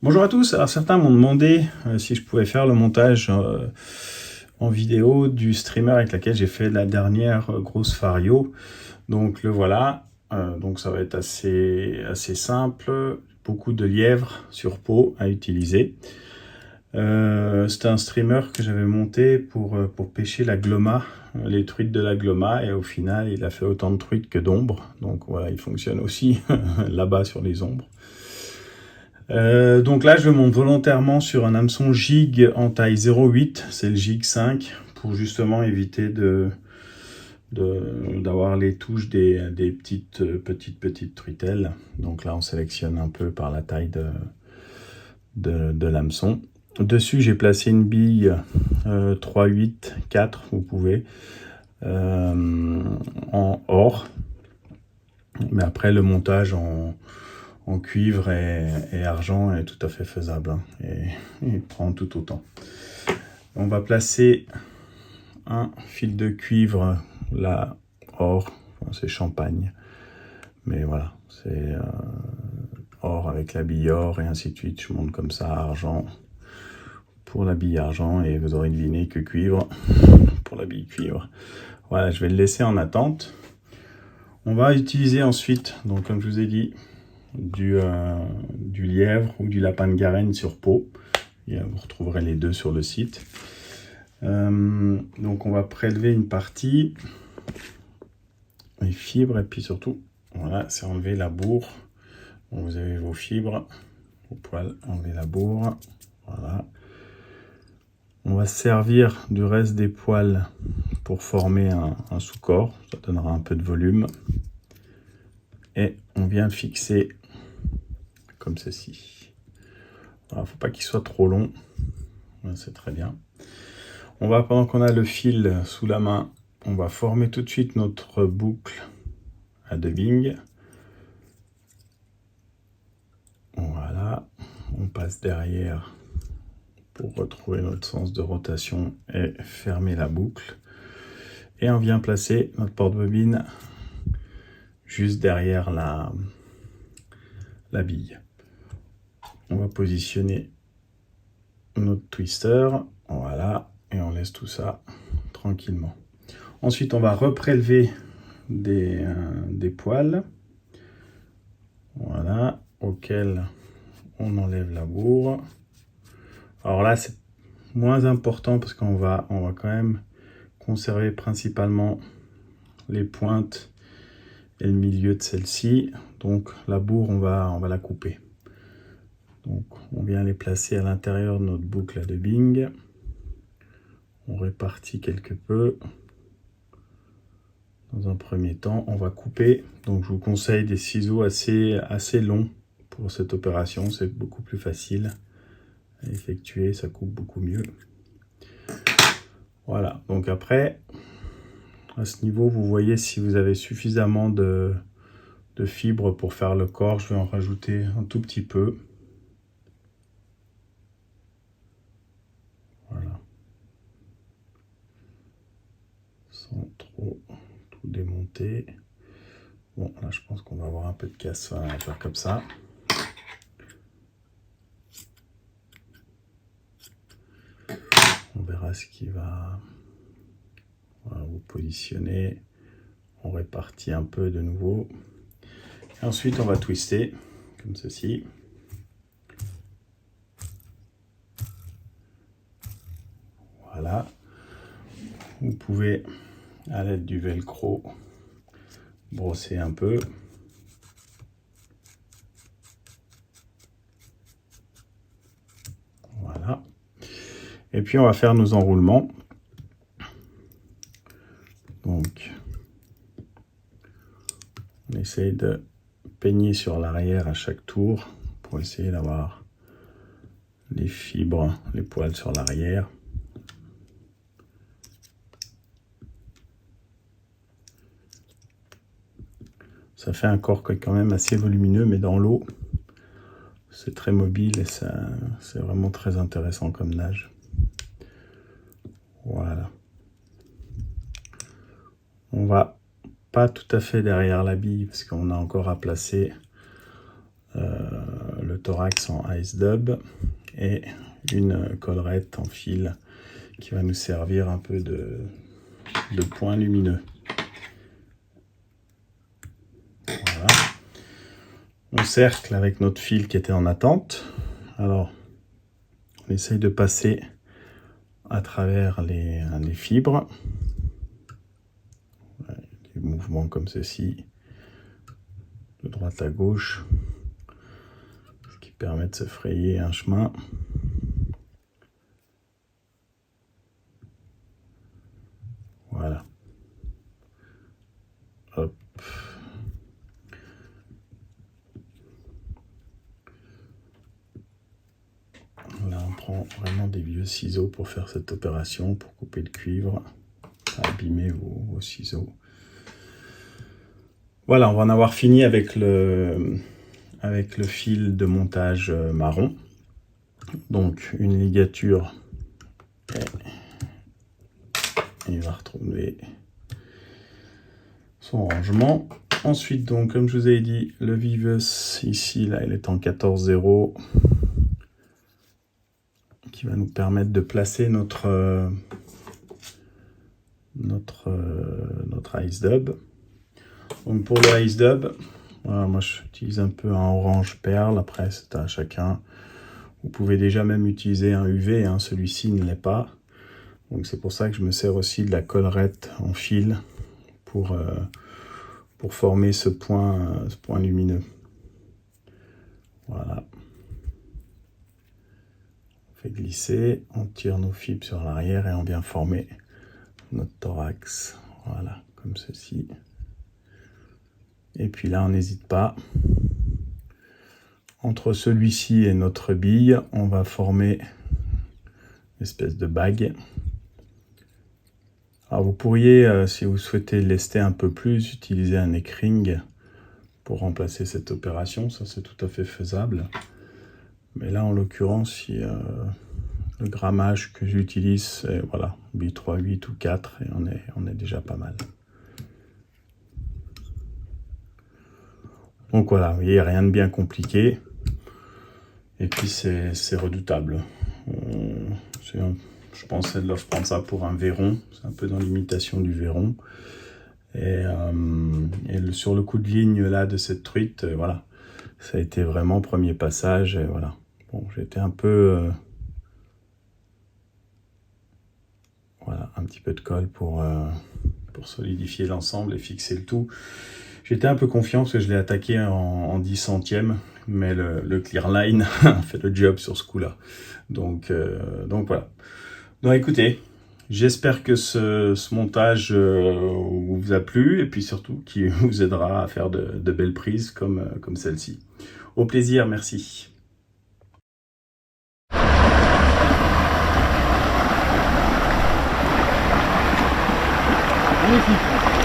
Bonjour à tous, alors certains m'ont demandé si je pouvais faire le montage en vidéo du streamer avec laquelle j'ai fait la dernière grosse Fario. Donc le voilà, donc ça va être assez simple, beaucoup de lièvres sur peau à utiliser. C'était un streamer que j'avais monté pour pêcher la gloma, les truites de la gloma, et au final il a fait autant de truites que d'ombres, donc voilà, il fonctionne aussi là-bas sur les ombres. Donc là, je monte volontairement sur un hameçon jig en taille 0,8, c'est le jig 5, pour justement éviter d'avoir les touches des petites truitelles. Donc là, on sélectionne un peu par la taille de l'hameçon. Dessus, j'ai placé une bille 3, 8, 4, vous pouvez, en or. Mais après, le montage en cuivre et argent est tout à fait faisable, hein, et il prend tout autant. On va placer un fil de cuivre là, or, enfin, c'est champagne, mais voilà, c'est or avec la bille or et ainsi de suite. Je monte comme ça, argent pour la bille argent, et vous aurez deviné que cuivre pour la bille cuivre. Voilà, je vais le laisser en attente. On va utiliser ensuite, donc comme je vous ai dit, du lièvre ou du lapin de Garenne sur peau. Et vous retrouverez les deux sur le site. Donc on va prélever une partie, les fibres, et puis surtout, voilà, c'est enlever la bourre. Bon, vous avez vos fibres, vos poils, enlever la bourre. Voilà. On va se servir du reste des poils pour former un sous-corps. Ça donnera un peu de volume. Et on vient fixer comme ceci. Il ne faut pas qu'il soit trop long. C'est très bien. On va, pendant qu'on a le fil sous la main, on va former tout de suite notre boucle à dubbing. Voilà, on passe derrière pour retrouver notre sens de rotation et fermer la boucle. Et on vient placer notre porte-bobine juste derrière la bille. On va positionner notre twister, voilà, et on laisse tout ça tranquillement. Ensuite, on va reprélever des poils, voilà, auxquels on enlève la bourre. Alors là, c'est moins important parce qu'on va quand même conserver principalement les pointes et le milieu de celle-ci. Donc la bourre, on va la couper. Donc on vient les placer à l'intérieur de notre boucle à dubbing. On répartit quelque peu. Dans un premier temps, on va couper. Donc je vous conseille des ciseaux assez longs pour cette opération. C'est beaucoup plus facile à effectuer, ça coupe beaucoup mieux. Voilà, donc après, à ce niveau, vous voyez si vous avez suffisamment de fibres pour faire le corps. Je vais en rajouter un tout petit peu. Voilà. Sans trop tout démonter. Bon, là, je pense qu'on va avoir un peu de casse à faire comme ça. On verra ce qui va... Voilà, vous positionner. On répartit un peu de nouveau. Et ensuite, on va twister comme ceci. Voilà. Vous pouvez, à l'aide du velcro, brosser un peu. Voilà. Et puis, on va faire nos enroulements. Donc, on essaye de peigner sur l'arrière à chaque tour pour essayer d'avoir les fibres, les poils sur l'arrière. Ça fait un corps quand même assez volumineux, mais dans l'eau, c'est très mobile et c'est vraiment très intéressant comme nage. Voilà. On va pas tout à fait derrière la bille parce qu'on a encore à placer le le thorax en ice dub et une collerette en fil qui va nous servir un peu de point lumineux. Voilà. On cercle avec notre fil qui était en attente. Alors, on essaye de passer à travers les fibres. Des mouvements comme ceci, de droite à gauche, ce qui permet de se frayer un chemin. Voilà. Hop. Là, on prend vraiment des vieux ciseaux pour faire cette opération, pour couper le cuivre, abîmer vos ciseaux. Voilà, on va en avoir fini avec le fil de montage marron. Donc, une ligature. Et il va retrouver son rangement. Ensuite, donc, comme je vous ai dit, le Vivus, ici, là, il est en 14-0, qui va nous permettre de placer notre ice dub. Donc, pour le ice dub, voilà, moi, j'utilise un peu un orange perle. Après, c'est à chacun. Vous pouvez déjà même utiliser un UV, hein, celui-ci ne l'est pas. Donc c'est pour ça que je me sers aussi de la collerette en fil pour former ce point lumineux. Voilà. On fait glisser, on tire nos fibres sur l'arrière et on vient former notre thorax. Voilà, comme ceci. Et puis là, on n'hésite pas. Entre celui-ci et notre bille, on va former une espèce de bague. Alors vous pourriez, si vous souhaitez lester un peu plus, utiliser un neck-ring pour remplacer cette opération. Ça, c'est tout à fait faisable. Mais là, en l'occurrence, le grammage que j'utilise, c'est voilà, 8, 8 ou 4, et on est déjà pas mal. Donc voilà, vous voyez, rien de bien compliqué. Et puis c'est redoutable. Je pensais de prendre ça pour un verron. C'est un peu dans l'imitation du verron. Et sur le coup de ligne là de cette truite, voilà, ça a été vraiment premier passage. Et voilà. Bon, j'étais un peu... voilà, un petit peu de colle pour solidifier l'ensemble et fixer le tout. J'étais un peu confiant parce que je l'ai attaqué en 10 centièmes, mais le clear line a fait le job sur ce coup-là. Donc voilà. Donc écoutez, j'espère que ce montage vous a plu et puis surtout qu'il vous aidera à faire de belles prises comme celle-ci. Au plaisir, merci. Magnifique.